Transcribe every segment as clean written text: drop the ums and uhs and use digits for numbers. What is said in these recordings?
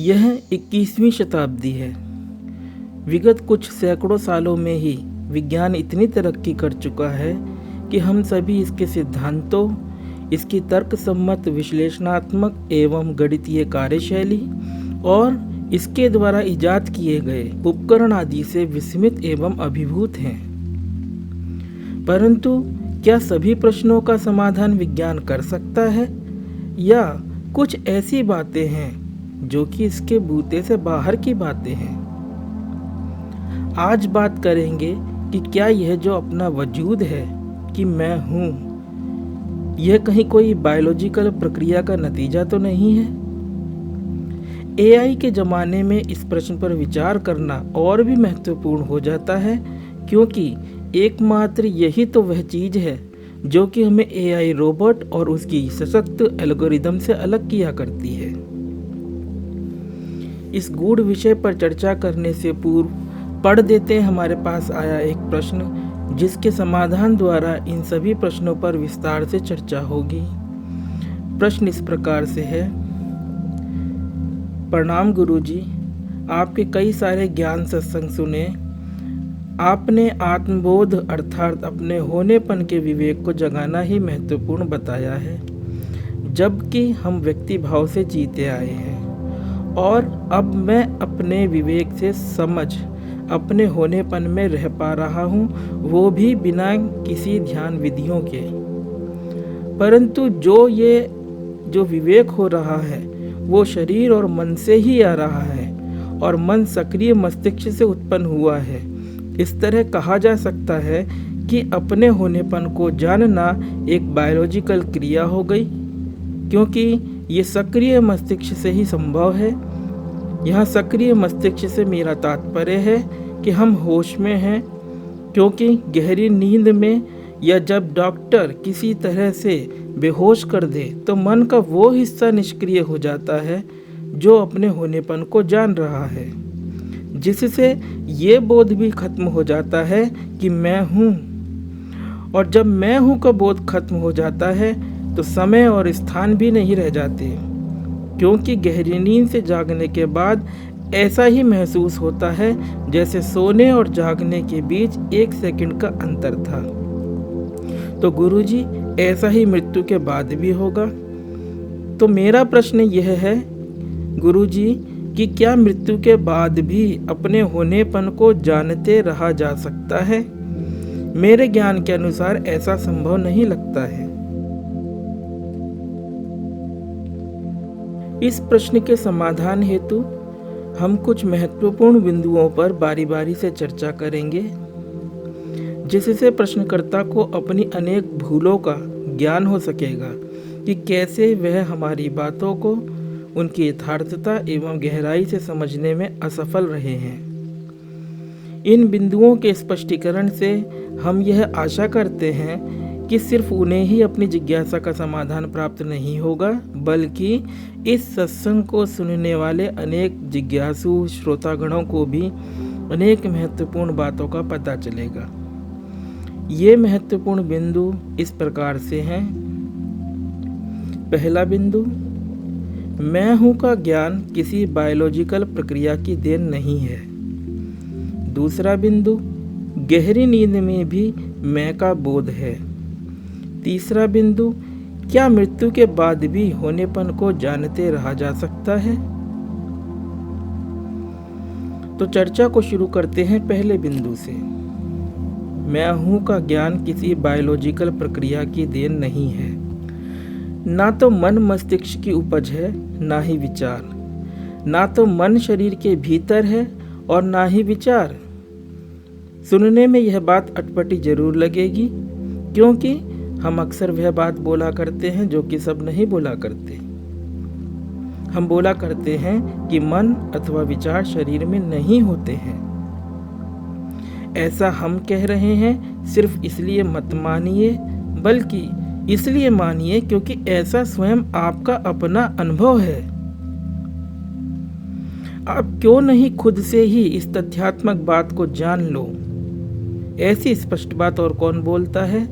यह 21वीं शताब्दी है। विगत कुछ सैकड़ों सालों में ही विज्ञान इतनी तरक्की कर चुका है कि हम सभी इसके सिद्धांतों, इसकी तर्कसम्मत विश्लेषणात्मक एवं गणितीय कार्यशैली और इसके द्वारा इजाद किए गए उपकरण आदि से विस्मित एवं अभिभूत हैं। परंतु क्या सभी प्रश्नों का समाधान विज्ञान कर सकता है, या कुछ ऐसी बातें हैं जो कि इसके बूते से बाहर की बातें हैं? आज बात करेंगे कि क्या यह जो अपना वजूद है कि मैं हूँ, यह कहीं कोई बायोलॉजिकल प्रक्रिया का नतीजा तो नहीं है। एआई के ज़माने में इस प्रश्न पर विचार करना और भी महत्वपूर्ण हो जाता है, क्योंकि एकमात्र यही तो वह चीज़ है जो कि हमें एआई रोबोट और उसकी सशक्त एल्गोरिदम से अलग किया करती है। इस गूढ़ विषय पर चर्चा करने से पूर्व पढ़ देते हैं हमारे पास आया एक प्रश्न, जिसके समाधान द्वारा इन सभी प्रश्नों पर विस्तार से चर्चा होगी। प्रश्न इस प्रकार से है। प्रणाम गुरुजी, आपके कई सारे ज्ञान सत्संग सुने। आपने आत्मबोध अर्थात अपने होनेपन के विवेक को जगाना ही महत्वपूर्ण बताया है, जबकि हम व्यक्ति भाव से जीते आए हैं और अब मैं अपने विवेक से समझ अपने होनेपन में रह पा रहा हूँ, वो भी बिना किसी ध्यान विधियों के। परंतु जो विवेक हो रहा है वो शरीर और मन से ही आ रहा है और मन सक्रिय मस्तिष्क से उत्पन्न हुआ है। इस तरह कहा जा सकता है कि अपने होनेपन को जानना एक बायोलॉजिकल क्रिया हो गई, क्योंकि ये सक्रिय मस्तिष्क से ही संभव है। यहाँ सक्रिय मस्तिष्क से मेरा तात्पर्य है कि हम होश में हैं, क्योंकि गहरी नींद में या जब डॉक्टर किसी तरह से बेहोश कर दे तो मन का वो हिस्सा निष्क्रिय हो जाता है जो अपने होनेपन को जान रहा है, जिससे ये बोध भी खत्म हो जाता है कि मैं हूँ। और जब मैं हूँ का बोध खत्म हो जाता है तो समय और स्थान भी नहीं रह जाते, क्योंकि गहरी नींद से जागने के बाद ऐसा ही महसूस होता है जैसे सोने और जागने के बीच 1 सेकंड का अंतर था। तो गुरुजी, ऐसा ही मृत्यु के बाद भी होगा। तो मेरा प्रश्न यह है गुरुजी कि क्या मृत्यु के बाद भी अपने होनेपन को जानते रहा जा सकता है? मेरे ज्ञान के अनुसार ऐसा संभव नहीं लगता है। इस प्रश्न के समाधान हेतु हम कुछ महत्वपूर्ण बिंदुओं पर बारी बारी से चर्चा करेंगे, जिससे प्रश्नकर्ता को अपनी अनेक भूलों का ज्ञान हो सकेगा कि कैसे वह हमारी बातों को उनकी यथार्थता एवं गहराई से समझने में असफल रहे हैं। इन बिंदुओं के स्पष्टीकरण से हम यह आशा करते हैं कि सिर्फ उन्हें ही अपनी जिज्ञासा का समाधान प्राप्त नहीं होगा, बल्कि इस सत्संग को सुनने वाले अनेक जिज्ञासु श्रोतागणों को भी अनेक महत्वपूर्ण बातों का पता चलेगा। ये महत्वपूर्ण बिंदु इस प्रकार से हैं। पहला बिंदु, मैं हूँ का ज्ञान किसी बायोलॉजिकल प्रक्रिया की देन नहीं है। दूसरा बिंदु, गहरी नींद में भी मैं का बोध है। तीसरा बिंदु, क्या मृत्यु के बाद भी होनेपन को जानते रहा जा सकता है? तो चर्चा को शुरू करते हैं पहले बिंदु से। मैं हूँ का ज्ञान किसी बायोलॉजिकल प्रक्रिया की देन नहीं है। ना तो मन मस्तिष्क की उपज है, ना ही विचार। ना तो मन शरीर के भीतर है और ना ही विचार। सुनने में यह बात अटपटी जरूर लगेगी, क्योंकि हम अक्सर वह बात बोला करते हैं जो कि सब नहीं बोला करते। हम बोला करते हैं कि मन अथवा विचार शरीर में नहीं होते हैं। ऐसा हम कह रहे हैं सिर्फ इसलिए मत मानिए, बल्कि इसलिए मानिए क्योंकि ऐसा स्वयं आपका अपना अनुभव है। आप क्यों नहीं खुद से ही इस तथ्यात्मक बात को जान लो? ऐसी स्पष्ट बात और कौन बोलता है?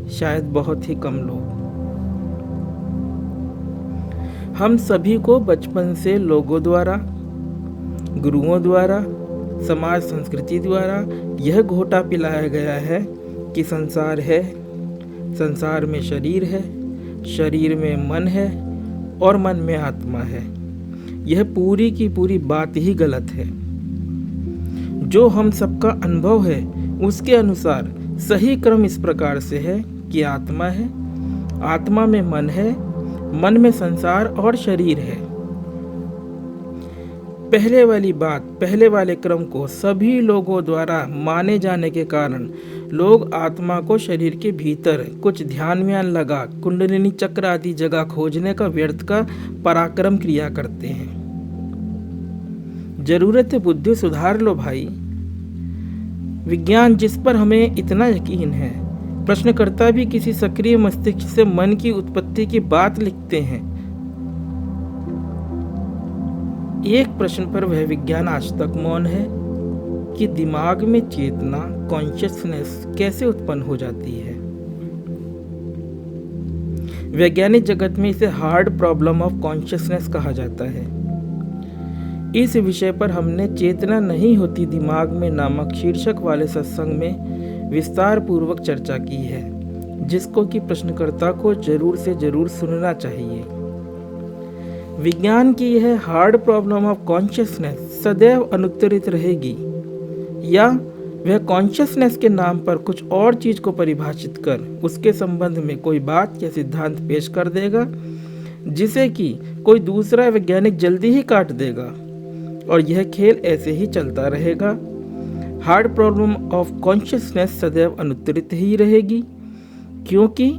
शायद बहुत ही कम लोग। हम सभी को बचपन से लोगों द्वारा गुरुओं द्वारा, समाज संस्कृति द्वारा यह घोटा पिलाया गया है कि संसार है, संसार में शरीर है, शरीर में मन है और मन में आत्मा है। यह पूरी की पूरी बात ही गलत है। जो हम सबका अनुभव है उसके अनुसार सही क्रम इस प्रकार से है कि आत्मा है, आत्मा में मन है, मन में संसार और शरीर है। पहले वाली बात, पहले वाले क्रम को सभी लोगों द्वारा माने जाने के कारण लोग आत्मा को शरीर के भीतर कुछ ध्यान व्यान लगा कुंडलिनी चक्र आदि जगह खोजने का व्यर्थ का पराक्रम क्रिया करते हैं। जरूरत है बुद्धि सुधार लो भाई। विज्ञान जिस पर हमें इतना यकीन है, प्रश्नकर्ता भी किसी सक्रिय मस्तिष्क से मन की उत्पत्ति की बात लिखते हैं। एक प्रश्न पर वह विज्ञान आज तक मौन है कि दिमाग में चेतना, कॉन्शियसनेस कैसे उत्पन्न हो जाती है। वैज्ञानिक जगत में इसे हार्ड प्रॉब्लम ऑफ कॉन्शियसनेस कहा जाता है। इस विषय पर हमने चेतना नहीं होती दिमाग में नामक शीर्षक वाले सत्संग में विस्तार पूर्वक चर्चा की है, जिसको कि प्रश्नकर्ता को जरूर से जरूर सुनना चाहिए। विज्ञान की यह हार्ड प्रॉब्लम ऑफ कॉन्शियसनेस सदैव अनुत्तरित रहेगी, या वह कॉन्शियसनेस के नाम पर कुछ और चीज को परिभाषित कर उसके संबंध में कोई बात या सिद्धांत पेश कर देगा, जिसे कि कोई दूसरा वैज्ञानिक जल्दी ही काट देगा, और यह खेल ऐसे ही चलता रहेगा। हार्ड प्रॉब्लम ऑफ कॉन्शियसनेस सदैव अनुत्तरित ही रहेगी, क्योंकि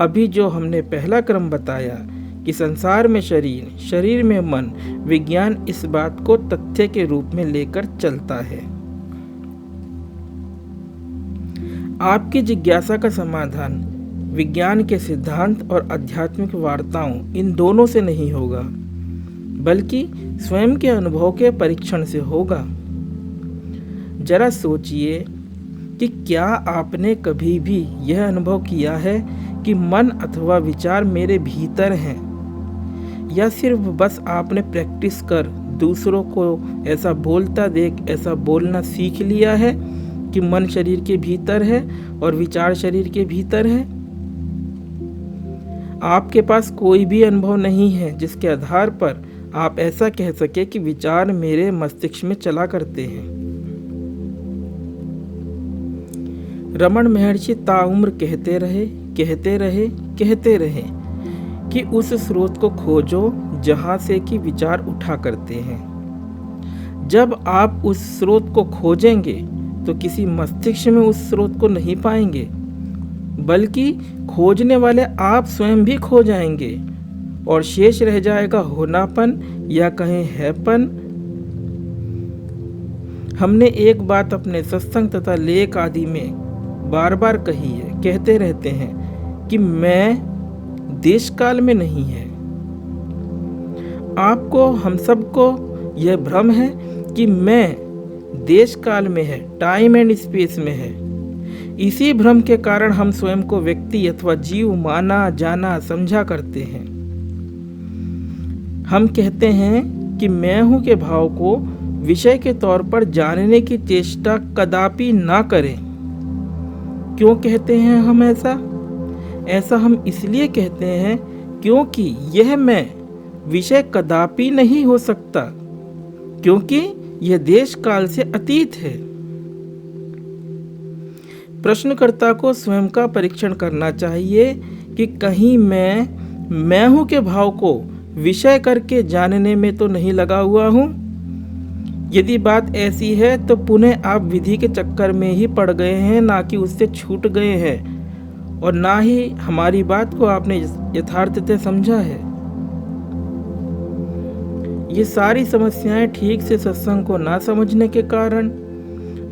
अभी जो हमने पहला क्रम बताया कि संसार में शरीर, शरीर में मन, विज्ञान इस बात को तथ्य के रूप में लेकर चलता है। आपकी जिज्ञासा का समाधान विज्ञान के सिद्धांत और आध्यात्मिक वार्ताओं इन दोनों से नहीं होगा, बल्कि स्वयं के अनुभव के परीक्षण से होगा। जरा सोचिए कि क्या आपने कभी भी यह अनुभव किया है कि मन अथवा विचार मेरे भीतर हैं, या सिर्फ बस आपने प्रैक्टिस कर दूसरों को ऐसा बोलता देख ऐसा बोलना सीख लिया है कि मन शरीर के भीतर है और विचार शरीर के भीतर है। आपके पास कोई भी अनुभव नहीं है जिसके आधार पर आप ऐसा कह सके कि विचार मेरे मस्तिष्क में चला करते हैं। रमन महर्षि ताउम्र कहते रहे कि उस स्रोत को खोजो जहां से कि विचार उठा करते हैं। जब आप उस स्रोत को खोजेंगे तो किसी मस्तिष्क में उस स्रोत को नहीं पाएंगे, बल्कि खोजने वाले आप स्वयं भी खो जाएंगे और शेष रह जाएगा होनापन या कहें हैपन। हमने एक बात अपने सत्संग तथा लेख आदि में बार बार कही है, कहते रहते हैं कि मैं देश काल में नहीं है। आपको, हम सबको यह भ्रम है कि मैं देश काल में है, टाइम एंड स्पेस में है। इसी भ्रम के कारण हम स्वयं को व्यक्ति अथवा जीव माना जाना समझा करते हैं। हम कहते हैं कि मैं हूं के भाव को विषय के तौर पर जानने की चेष्टा कदापि ना करें। क्यों कहते हैं हम ऐसा? ऐसा हम इसलिए कहते हैं क्योंकि यह मैं विषय कदापि नहीं हो सकता, क्योंकि यह देश काल से अतीत है। प्रश्नकर्ता को स्वयं का परीक्षण करना चाहिए कि कहीं मैं हूं के भाव को विषय करके जानने में तो नहीं लगा हुआ हूं। यदि बात ऐसी है तो पुनः आप विधि के चक्कर में ही पड़ गए हैं, ना कि उससे छूट गए हैं, और ना ही हमारी बात को आपने यथार्थतः समझा है। ये सारी समस्याएं ठीक से सत्संग को ना समझने के कारण,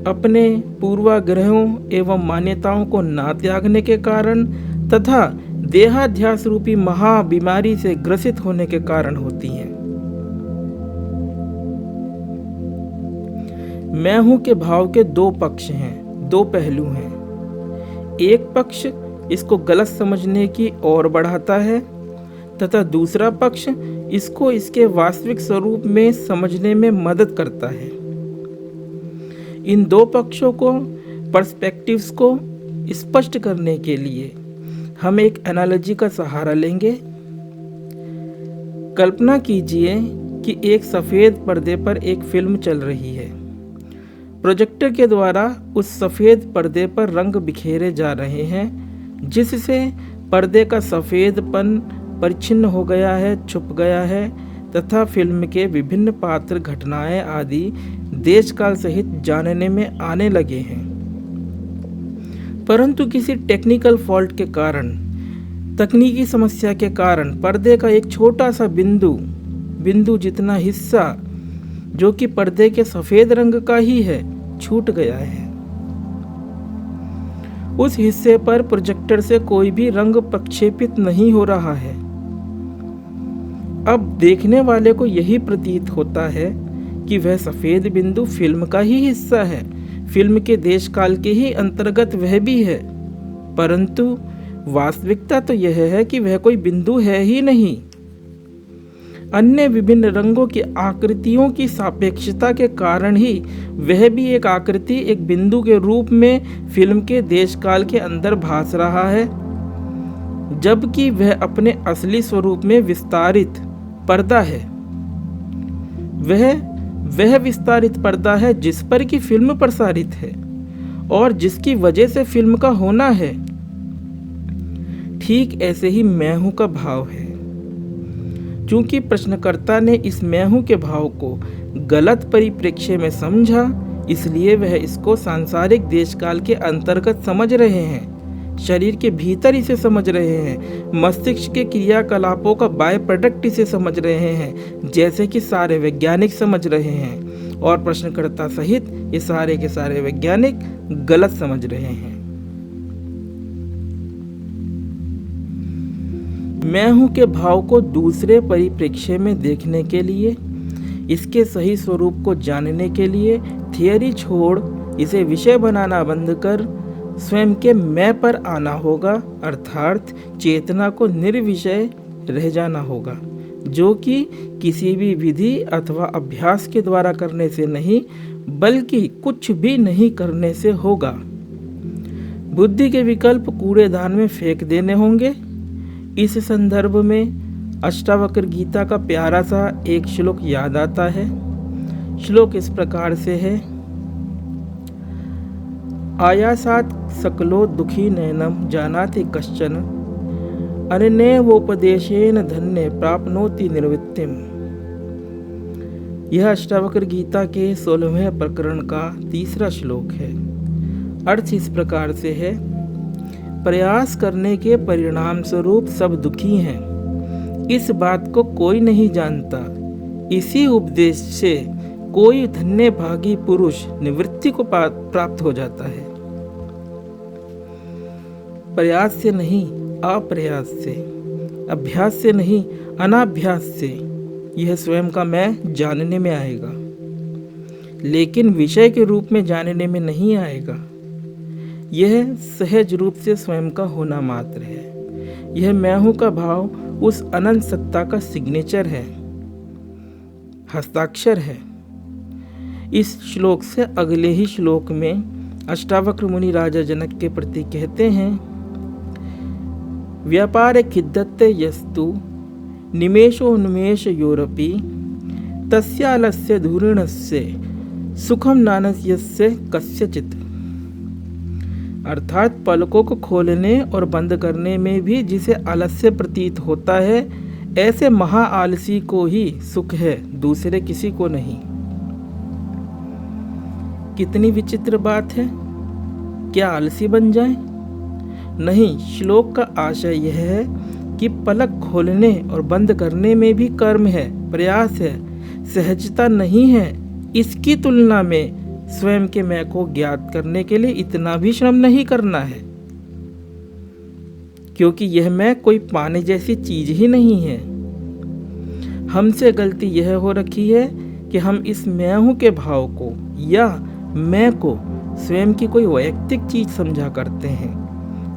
अपने पूर्वाग्रहों एवं मान्यताओं को ना त्यागने के कारण तथा देहाध्यास रूपी महा बीमारी से ग्रसित होने के कारण होती हैं। मैं हूं के भाव के दो पक्ष हैं, दो पहलू हैं। एक पक्ष इसको गलत समझने की ओर बढ़ाता है तथा दूसरा पक्ष इसको इसके वास्तविक स्वरूप में समझने में मदद करता है। इन दो पक्षों को, पर्सपेक्टिव्स को स्पष्ट करने के लिए हम एक एनालॉजी का सहारा लेंगे। कल्पना कीजिए कि एक सफ़ेद पर्दे पर एक फिल्म चल रही है। प्रोजेक्टर के द्वारा उस सफ़ेद पर्दे पर रंग बिखेरे जा रहे हैं, जिससे पर्दे का सफ़ेदपन परिच्छिन्न हो गया है, छुप गया है तथा फिल्म के विभिन्न पात्र, घटनाएं आदि देश काल सहित जानने में आने लगे हैं। परंतु किसी टेक्निकल फॉल्ट के कारण, तकनीकी समस्या के कारण पर्दे का एक छोटा सा बिंदु जितना हिस्सा, जो कि पर्दे के सफ़ेद रंग का ही है, छूट गया है। उस हिस्से पर प्रोजेक्टर से कोई भी रंग प्रक्षेपित नहीं हो रहा है। अब देखने वाले को यही प्रतीत होता है कि वह सफ़ेद बिंदु फिल्म का ही हिस्सा है, फिल्म के देश काल के ही अंतर्गत वह भी है। परंतु वास्तविकता तो यह है कि वह कोई बिंदु है ही नहीं। अन्य विभिन्न रंगों की आकृतियों की सापेक्षता के कारण ही वह भी एक आकृति, एक बिंदु के रूप में फिल्म के देश काल के अंदर भास रहा है, जबकि वह अपने असली स्वरूप में विस्तारित पर्दा है। वह विस्तारित पर्दा है जिस पर कि फिल्म प्रसारित है और जिसकी वजह से फिल्म का होना है। ठीक ऐसे ही मैं हूं का भाव है। चूंकि प्रश्नकर्ता ने इस मैं हूं के भाव को गलत परिप्रेक्ष्य में समझा, इसलिए वह इसको सांसारिक देश काल के अंतर्गत समझ रहे हैं, शरीर के भीतर इसे समझ रहे हैं, मस्तिष्क के क्रियाकलापों का बाय प्रोडक्ट इसे समझ रहे हैं, जैसे कि सारे वैज्ञानिक समझ रहे हैं। और प्रश्नकर्ता सहित ये सारे के सारे वैज्ञानिक गलत समझ रहे हैं। मैं हूं के भाव को दूसरे परिप्रेक्ष्य में देखने के लिए, इसके सही स्वरूप को जानने के लिए थियरी छोड़ इसे विषय बनाना बंद कर स्वयं के मैं पर आना होगा, अर्थात चेतना को निर्विषय रह जाना होगा, जो कि किसी भी विधि अथवा अभ्यास के द्वारा करने से नहीं, बल्कि कुछ भी नहीं करने से होगा। बुद्धि के विकल्प कूड़ेदान में फेंक देने होंगे। इस संदर्भ में अष्टावक्र गीता का प्यारा सा एक श्लोक याद आता है। श्लोक इस प्रकार से है, आयासात सकलो दुखी नैनम जानाति कश्चन अनन्यवोपदेशेन धन्य प्राप्नोति निर्वृत्तिम। यह अष्टावक्र गीता के 16वें प्रकरण का तीसरा श्लोक है। अर्थ इस प्रकार से है, प्रयास करने के परिणाम स्वरूप सब दुखी हैं, इस बात को कोई नहीं जानता। इसी उपदेश से कोई धन्य भागी पुरुष निवृत्ति को प्राप्त हो जाता है। प्रयास से नहीं, अप्रयास से, अभ्यास से नहीं, अनाभ्यास से यह स्वयं का मैं जानने में आएगा, लेकिन विषय के रूप में जानने में नहीं आएगा। यह सहज रूप से स्वयं का होना मात्र है। यह मैं हूं का भाव उस अनंत सत्ता का सिग्नेचर है, हस्ताक्षर है। इस श्लोक से अगले ही श्लोक में अष्टावक्र मुनि राजा जनक के प्रति कहते हैं, व्यापारे खिद्दते यस्तु निमेषोन्मेष योरपि तस्यालस्य धूर्णस्य सुखम नानस्य कस्यचित्। अर्थात पलकों को खोलने और बंद करने में भी जिसे आलस्य प्रतीत होता है, ऐसे महा आलसी को ही सुख है, दूसरे किसी को नहीं। कितनी विचित्र बात है। क्या आलसी बन जाए? नहीं, श्लोक का आशय यह है कि पलक खोलने और बंद करने में भी कर्म है, प्रयास है, सहजता नहीं है। इसकी तुलना में स्वयं के मैं को ज्ञात करने के लिए इतना भी श्रम नहीं करना है, क्योंकि यह मैं कोई पाने जैसी चीज ही नहीं है। हमसे गलती यह हो रखी है कि हम इस मैं हूं के भाव को या मैं को स्वयं की कोई वैयक्तिक चीज समझा करते हैं,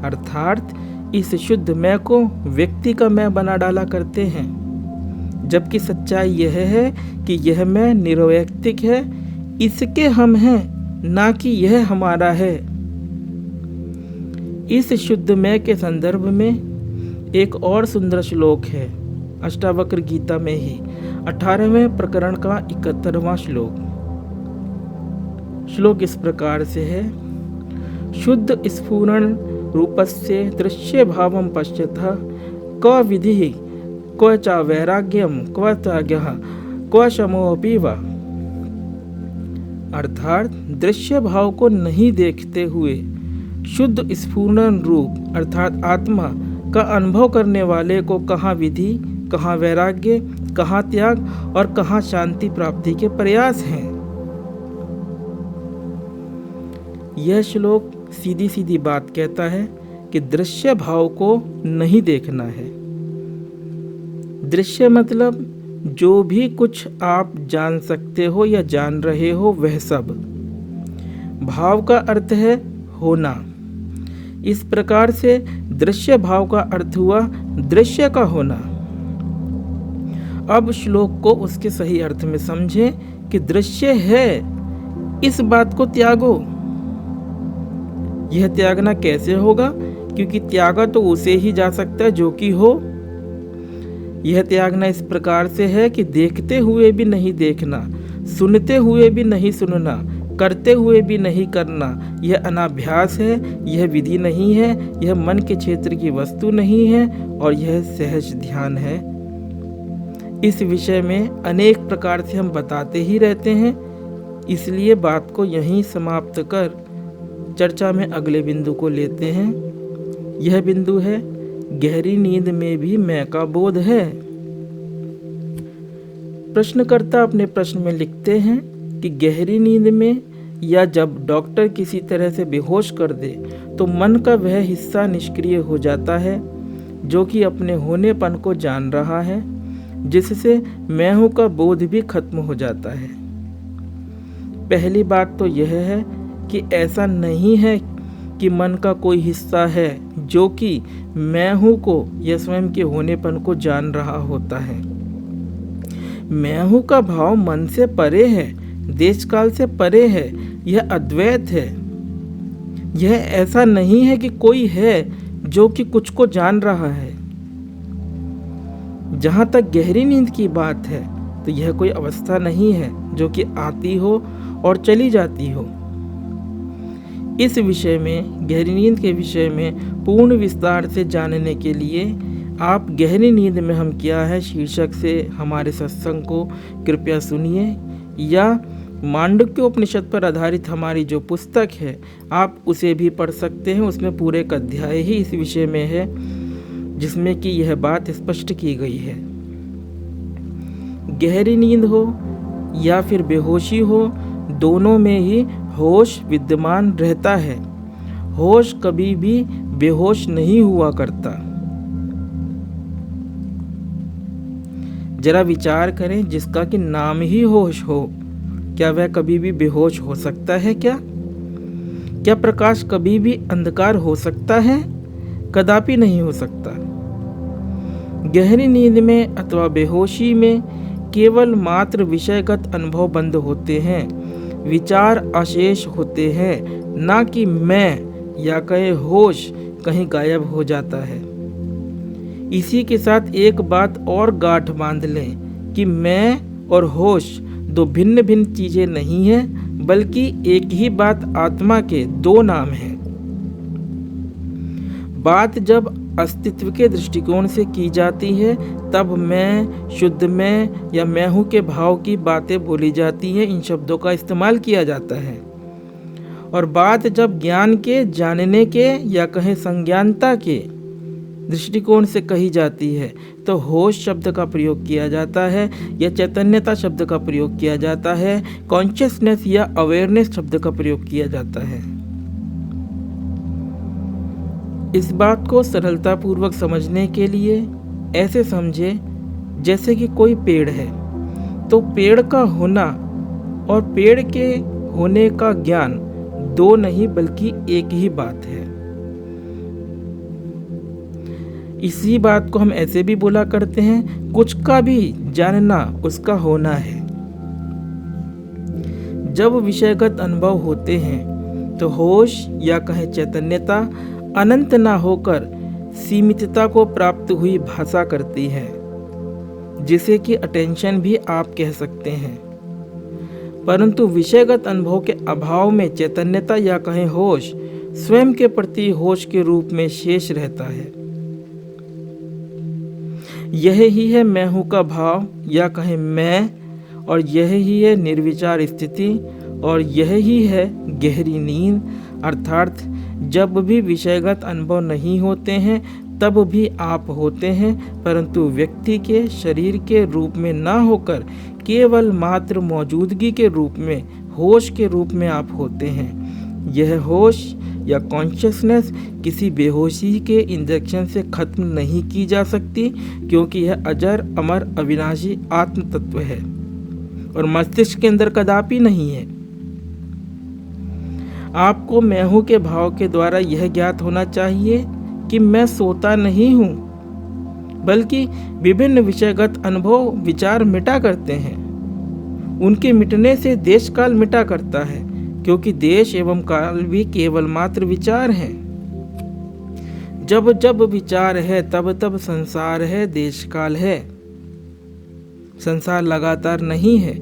अर्थात इस शुद्ध मैं को व्यक्ति का मैं बना डाला करते हैं, जबकि सच्चाई यह है कि यह मैं निर्वैयक्तिक है, इसके हम हैं, ना कि यह हमारा है। इस शुद्ध मैं के संदर्भ में एक और सुंदर श्लोक है अष्टावक्र गीता में ही 18वें प्रकरण का 71वां श्लोक। श्लोक इस प्रकार से है, शुद्ध स्फुरण रूपस्य दृश्य भावं पश्यतः क्व विधि क्व च वैराग्यम क्व त्यागः क्व शमोऽपि वा। अर्थात दृश्य भाव को नहीं देखते हुए शुद्ध स्फुरण रूप अर्थात आत्मा का अनुभव करने वाले को कहाँ विधि, कहाँ वैराग्य, कहाँ त्याग और कहाँ शांति प्राप्ति के प्रयास हैं। यह श्लोक सीधी सीधी बात कहता है कि दृश्य भाव को नहीं देखना है। दृश्य मतलब जो भी कुछ आप जान सकते हो या जान रहे हो वह सब। भाव का अर्थ है होना। इस प्रकार से दृश्य भाव का अर्थ हुआ दृश्य का होना। अब श्लोक को उसके सही अर्थ में समझें कि दृश्य है, इस बात को त्यागो। यह त्यागना कैसे होगा? क्योंकि त्यागा तो उसे ही जा सकता है जो कि हो। यह त्यागना इस प्रकार से है कि देखते हुए भी नहीं देखना, सुनते हुए भी नहीं सुनना, करते हुए भी नहीं करना। यह अनाभ्यास है, यह विधि नहीं है, यह मन के क्षेत्र की वस्तु नहीं है और यह सहज ध्यान है। इस विषय में अनेक प्रकार से हम बताते ही रहते हैं, इसलिए बात को यहीं समाप्त कर चर्चा में अगले बिंदु को लेते हैं। यह बिंदु है गहरी नींद में भी मैं का बोध है। प्रश्नकर्ता अपने प्रश्न में लिखते हैं कि गहरी नींद में या जब डॉक्टर किसी तरह से बेहोश कर दे तो मन का वह हिस्सा निष्क्रिय हो जाता है जो कि अपने होनेपन को जान रहा है, जिससे मैं हूं का बोध भी खत्म हो जाता है। पहली बात तो यह है कि ऐसा नहीं है कि मन का कोई हिस्सा है जो कि मैं हूं को या स्वयं के होनेपन को जान रहा होता है। मैं हूं का भाव मन से परे है, देश काल से परे है, यह अद्वैत है। यह ऐसा नहीं है कि कोई है जो कि कुछ को जान रहा है। जहां तक गहरी नींद की बात है तो यह कोई अवस्था नहीं है जो कि आती हो और चली जाती हो। इस विषय में, गहरी नींद के विषय में पूर्ण विस्तार से जानने के लिए आप गहरी नींद में हम क्या है शीर्षक से हमारे सत्संग को कृपया सुनिए, या मांडुक्योपनिषद पर आधारित हमारी जो पुस्तक है आप उसे भी पढ़ सकते हैं। उसमें पूरे एक अध्याय ही इस विषय में है जिसमें कि यह बात स्पष्ट की गई है। गहरी नींद हो या फिर बेहोशी हो, दोनों में ही होश विद्यमान रहता है। होश कभी भी बेहोश नहीं हुआ करता। जरा विचार करें, जिसका कि नाम ही होश हो, क्या वह कभी भी बेहोश हो सकता है? क्या प्रकाश कभी भी अंधकार हो सकता है? कदापि नहीं हो सकता। गहरी नींद में अथवा बेहोशी में केवल मात्र विषयगत अनुभव बंद होते हैं, विचार अशेष होते हैं, ना कि मैं या कहे होश कहीं गायब हो जाता है। इसी के साथ एक बात और गांठ बांध लें कि मैं और होश दो भिन्न भिन्न चीजें नहीं हैं, बल्कि एक ही बात आत्मा के दो नाम हैं। बात जब अस्तित्व के दृष्टिकोण से की जाती है तब मैं, शुद्ध मैं या मैं हूँ के भाव की बातें बोली जाती हैं, इन शब्दों का इस्तेमाल किया जाता है। और बात जब ज्ञान के, जानने के या कहें संज्ञानता के दृष्टिकोण से कही जाती है तो होश शब्द का प्रयोग किया जाता है या चैतन्यता शब्द का प्रयोग किया जाता है, कॉन्शियसनेस या अवेयरनेस शब्द का प्रयोग किया जाता है। इस बात को सरलता पूर्वक समझने के लिए ऐसे समझे जैसे कि कोई पेड़ है, तो पेड़ का होना और पेड़ के होने का ज्ञान दो नहीं बल्कि एक ही बात है। इसी बात को हम ऐसे भी बोला करते हैं, कुछ का भी जानना उसका होना है। जब विषयगत अनुभव होते हैं तो होश या कहें चैतन्यता अनंत ना होकर सीमितता को प्राप्त हुई भाषा करती है, जिसे कि अटेंशन भी आप कह सकते हैं। परंतु विषयगत अनुभव के अभाव में चैतन्यता या कहें होश स्वयं के प्रति होश के रूप में शेष रहता है। यह ही है मैं हूँ का भाव या कहें मैं, और यह ही है निर्विचार स्थिति, और यह ही है गहरी नींद। अर्थात जब भी विषयगत अनुभव नहीं होते हैं तब भी आप होते हैं, परंतु व्यक्ति के शरीर के रूप में ना होकर केवल मात्र मौजूदगी के रूप में, होश के रूप में आप होते हैं। यह होश या कॉन्शियसनेस किसी बेहोशी के इंजेक्शन से खत्म नहीं की जा सकती, क्योंकि यह अजर अमर अविनाशी आत्म तत्व है और मस्तिष्क के अंदर कदापि नहीं है। आपको मैं हूं के भाव के द्वारा यह ज्ञात होना चाहिए कि मैं सोता नहीं हूं, बल्कि विभिन्न विषयगत अनुभव विचार मिटा करते हैं। उनके मिटने से देश काल मिटा करता है, क्योंकि देश एवं काल भी केवल मात्र विचार हैं। जब जब विचार है तब तब संसार है, देश काल है। संसार लगातार नहीं है।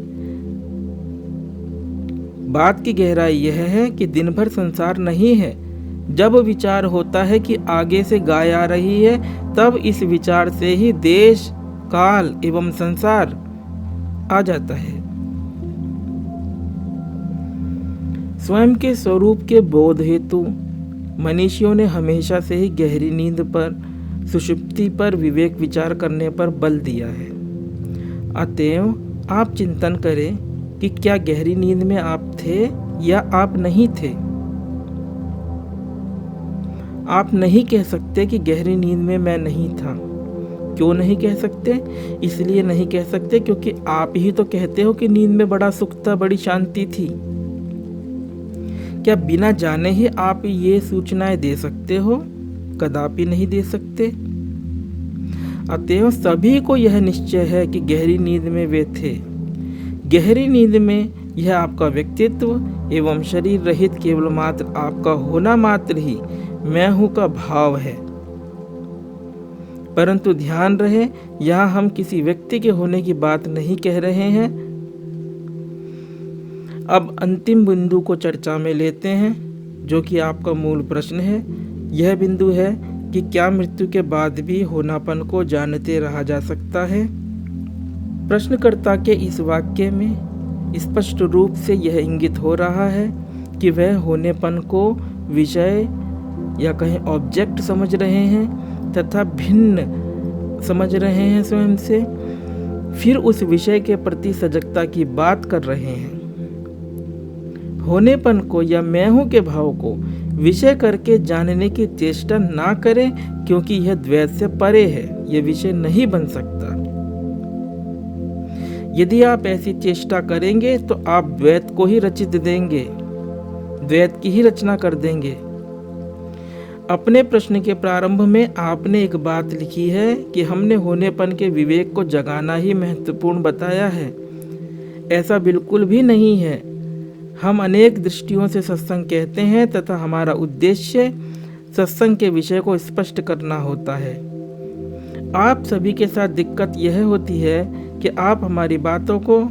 बात की गहराई यह है कि दिन भर संसार नहीं है। जब विचार होता है कि आगे से गाय आ रही है, तब इस विचार से ही देश काल एवं संसार आ जाता है। स्वयं के स्वरूप के बोध हेतु मनीषियों ने हमेशा से ही गहरी नींद पर, सुषुप्ति पर विवेक विचार करने पर बल दिया है। अतएव आप चिंतन करें कि क्या गहरी नींद में आप थे या आप नहीं थे। आप नहीं कह सकते कि गहरी नींद में मैं नहीं था। क्यों नहीं कह सकते? इसलिए नहीं कह सकते क्योंकि आप ही तो कहते हो कि नींद में बड़ा सुख था, बड़ी शांति थी। क्या बिना जाने ही आप ये सूचनाएं दे सकते हो? कदापि नहीं दे सकते। अतएव सभी को यह निश्चय है कि गहरी नींद में वे थे। गहरी नींद में यह आपका व्यक्तित्व एवं शरीर रहित केवल मात्र आपका होना मात्र ही मैं हूं का भाव है। परंतु ध्यान रहे, यहाँ हम किसी व्यक्ति के होने की बात नहीं कह रहे हैं। अब अंतिम बिंदु को चर्चा में लेते हैं, जो कि आपका मूल प्रश्न है। यह बिंदु है कि क्या मृत्यु के बाद भी होनापन को जानते रहा जा सकता है? प्रश्नकर्ता के इस वाक्य में स्पष्ट रूप से यह इंगित हो रहा है कि वह होनेपन को विषय या कहें ऑब्जेक्ट समझ रहे हैं तथा भिन्न समझ रहे हैं स्वयं से, फिर उस विषय के प्रति सजगता की बात कर रहे हैं। होनेपन को या मैं हूं के भाव को विषय करके जानने की चेष्टा ना करें, क्योंकि यह द्वैत से परे है, यह विषय नहीं बन सकता। यदि आप ऐसी चेष्टा करेंगे तो आप द्वैत को ही रचित देंगे, द्वैत की ही रचना कर देंगे। अपने प्रश्न के प्रारंभ में आपने एक बात लिखी है कि हमने होनेपन के विवेक को जगाना ही महत्वपूर्ण बताया है। ऐसा बिल्कुल भी नहीं है। हम अनेक दृष्टियों से सत्संग कहते हैं तथा हमारा उद्देश्य सत्संग के विषय को स्पष्ट करना होता है। आप सभी के साथ दिक्कत यह होती है कि आप हमारी बातों को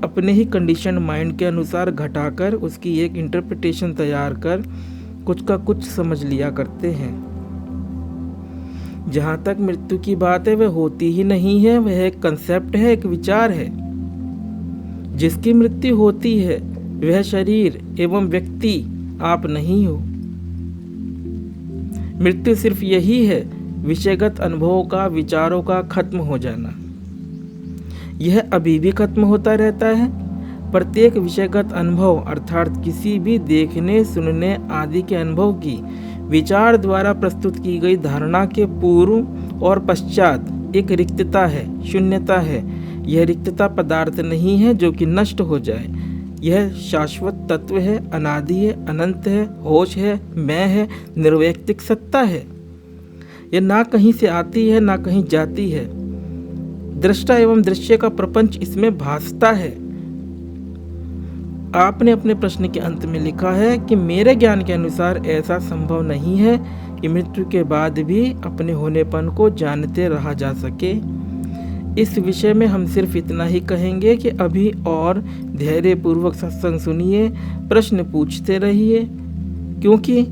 अपने ही कंडीशन माइंड के अनुसार घटाकर उसकी एक इंटरप्रिटेशन तैयार कर कुछ का कुछ समझ लिया करते हैं। जहाँ तक मृत्यु की बात है वह होती ही नहीं है, वह एक कंसेप्ट है, एक विचार है। जिसकी मृत्यु होती है वह शरीर एवं व्यक्ति आप नहीं हो। मृत्यु सिर्फ यही है, विषयगत अनुभवों का, विचारों का खत्म हो जाना। यह अभी भी खत्म होता रहता है। प्रत्येक विषयगत अनुभव अर्थात किसी भी देखने, सुनने आदि के अनुभव की विचार द्वारा प्रस्तुत की गई धारणा के पूर्व और पश्चात एक रिक्तता है, शून्यता है। यह रिक्तता पदार्थ नहीं है जो कि नष्ट हो जाए। यह शाश्वत तत्व है, अनादि है, अनंत है, होश है, मैं है, निर्वैयक्तिक सत्ता है। यह ना कहीं से आती है ना कहीं जाती है। दृष्टा एवं दृश्य का प्रपंच इसमें भासता है। आपने अपने प्रश्न के अंत में लिखा है कि मेरे ज्ञान के अनुसार ऐसा संभव नहीं है कि मृत्यु के बाद भी अपने होनेपन को जानते रहा जा सके। इस विषय में हम सिर्फ इतना ही कहेंगे कि अभी और धैर्यपूर्वक सत्संग सुनिए, प्रश्न पूछते रहिए, क्योंकि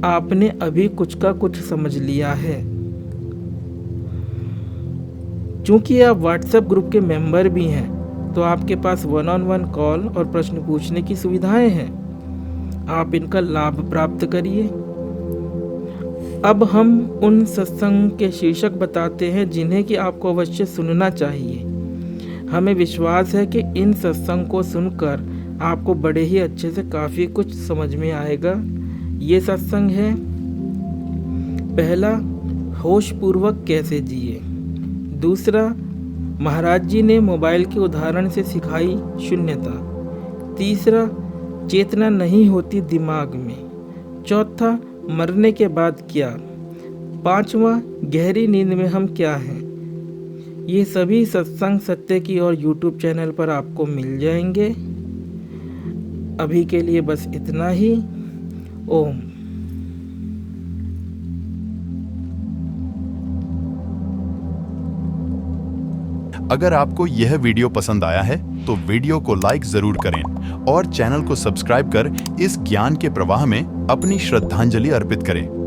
आपने अभी कुछ का कुछ समझ लिया है। चूंकि आप व्हाट्सएप ग्रुप के मेंबर भी हैं, तो आपके पास 1-on-1 कॉल और प्रश्न पूछने की सुविधाएं हैं। आप इनका लाभ प्राप्त करिए। अब हम उन सत्संग के शीर्षक बताते हैं जिन्हें कि आपको अवश्य सुनना चाहिए। हमें विश्वास है कि इन सत्संग को सुनकर आपको बड़े ही अच्छे से काफ़ी कुछ समझ में आएगा। ये सत्संग है, पहला, होशपूर्वक कैसे जिए। दूसरा, महाराज जी ने मोबाइल के उदाहरण से सिखाई शून्यता। तीसरा, चेतना नहीं होती दिमाग में। चौथा, मरने के बाद क्या। पांचवा, गहरी नींद में हम क्या हैं। ये सभी सत्संग सत्य की और YouTube चैनल पर आपको मिल जाएंगे। अभी के लिए बस इतना ही। ओम। अगर आपको यह वीडियो पसंद आया है तो वीडियो को लाइक जरूर करें और चैनल को सब्सक्राइब कर इस ज्ञान के प्रवाह में अपनी श्रद्धांजलि अर्पित करें।